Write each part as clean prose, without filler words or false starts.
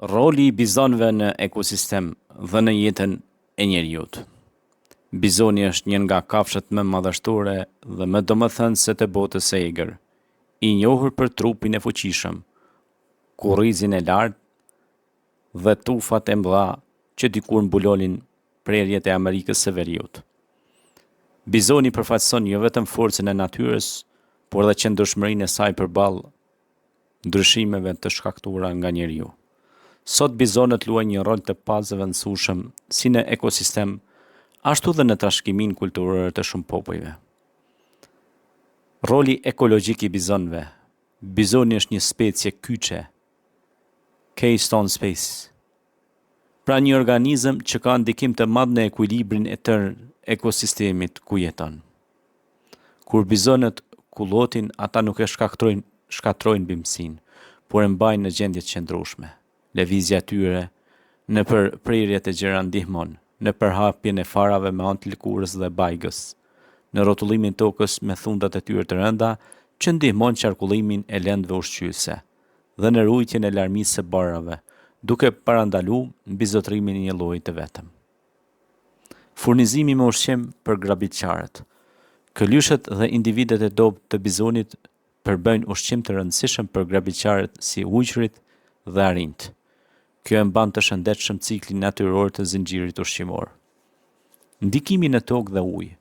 Roli I bizonëve në ekosistem dhe në jetën e njerëzit. Bizoni është një nga kafshët më madhështore dhe më domethënëse të botës së egër, I njohur për trupin e fuqishëm, kurrizin e lartë dhe tufat e mëdha që dikur mbulonin prerjet e Amerikës së Veriut. Bizoni përfaqëson jo vetëm forcën e natyrës, por edhe qëndrueshmërinë e saj përballë ndryshimeve të shkaktuara nga njeriu. Sot bizonët luajnë një rol të pazëvendësueshëm si në ekosistem, ashtu dhe në trashëgiminë kulturore të shumë popujve. Roli ekologjik I bizonëve. Bizoni është një specie kyçe, keystone species. Pra një organizëm që ka ndikim të madh në ekuilibrin e tërë ekosistemit ku jeton. Kur bizonët kullotin, ata nuk e shkatrojnë bimësinë, por e mbajnë në gjendje të qëndrueshme. Lëvizja e tyre nëpër prerjet e gjera ndihmon, në përhapjen e farave me anë të lëkurës dhe bajgës, në rrotullimin e tokës me thundat e tyre të rënda, që ndihmon qarkullimin e lëndëve ushqyese, dhe në rujtjen e larmisë së barrave, duke parandaluar mbizotrimin e një lloji të vetëm. Furnizimi me ushqim për grabitçarët. Këlyshët dhe individet e dobët të bizonit përbëjnë ushqim të rëndësishëm për grabitçarët si ujërit dhe arinjt. Kjo e mban të shëndetshëm ciklin natyror të zinxhirit ushqimor. Ndikimi në tokë dhe ujë.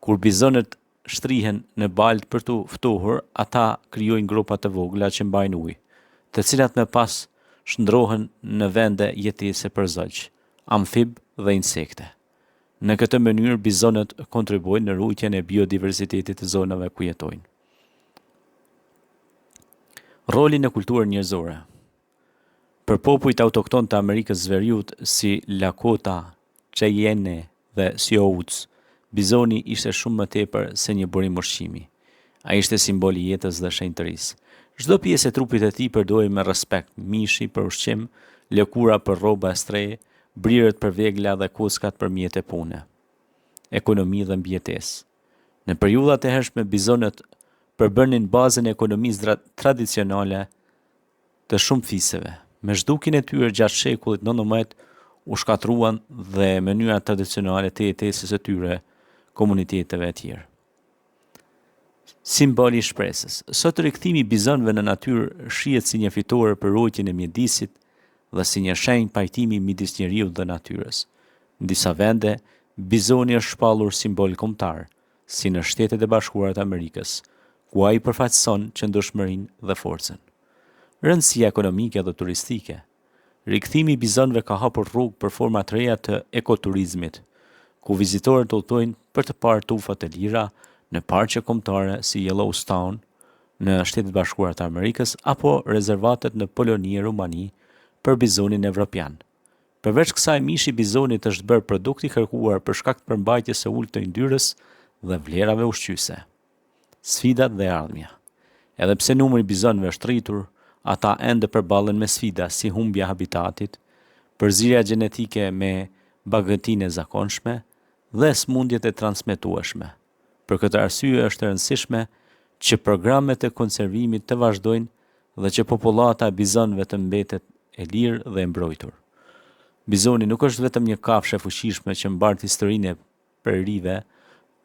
Kur bizonët shtrihen në baltë për të ftohur, ata krijojnë gropa të vogla që mbajnë ujë, të cilat më pas shndrohen në vende jetese për zogj, amfib dhe insekte. Në këtë mënyrë bizonët kontribuojnë në rujtjen e biodiversitetit të zonave ku jetojnë. Roli në kulturën njerëzore. Për popujt autokton të Amerikës së Veriut si Lakota, Cheyenne dhe Sioux, bizoni ishte shumë më tepër se një burim ushqimi. Ai ishte simbol I jetës dhe shenjtërisë. Çdo pjesë e trupit të tij përdohej me respekt, mishi për ushqim, lëkura për rroba e stre, brirët për vegla dhe kockat për mjete pune. Ekonomi dhe mbijetesë. Në periudhat e hershme bizonët përbërnin bazën e ekonomisë tradicionale të shumë fisëve. Me zhdukin e tyre gjatë shekullit 19 u shkatruan dhe mënyrat tradicionale të jetesës së tyre komuniteteve e tjera. Simboli I shpresës. Sot rikthimi I bizonëve në natyrë shihet si një fitore për ruajtjen e mjedisit dhe si një shenjë pajtimi midis njeriut dhe natyrës. Në disa vende, bizoni është shpallur simbol kombëtar, si në Shtetet e Bashkuara të Amerikës, ku ai përfaqëson qëndrueshmërinë dhe forcën. Rëndësia ekonomike dhe turistike. Rikthimi I bizonëve ka hapur rrugë për forma të reja të ekoturizmit, ku vizitorët udhtojnë për të parë tufa të lira në parqe kombëtare si Yellowstone në Shtetet e Bashkuara të Amerikës apo rezervatet në Poloni e Rumani për bizonin evropian. Përveç kësaj, mishi I bizonit është bërë produkt I kërkuar për shkak të përmbajtjes së ulët të yndyrës dhe vlerave ushqyese. Sfidat dhe ardhmja. Edhe pse numri I bizonëve është rritur, ata ende përballen me sfida si humbja habitatit, përzierja gjenetike me bagëtinë e zakonshme dhe sëmundjet e transmetueshme. Për këtë arsye është e rëndësishme që programet e konservimit të vazhdojnë dhe që popullata e bizonëve të mbetet e lirë dhe e mbrojtur. Bizoni nuk është vetëm një kafshë e fuqishme që mbart historinë e prerive,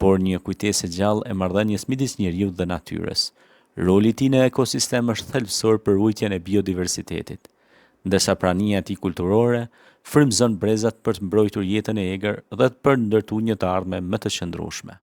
por një kujtesë e gjallë e marrëdhënies midis njeriut dhe natyrës. Roli I tij në ekosistem është thelbësor për ruajtjen e biodiversitetit, ndërsa prania e tij kulturore frymëzon brezat për të mbrojtur jetën e egër dhe për të ndërtuar një të ardhme më të qëndrueshme.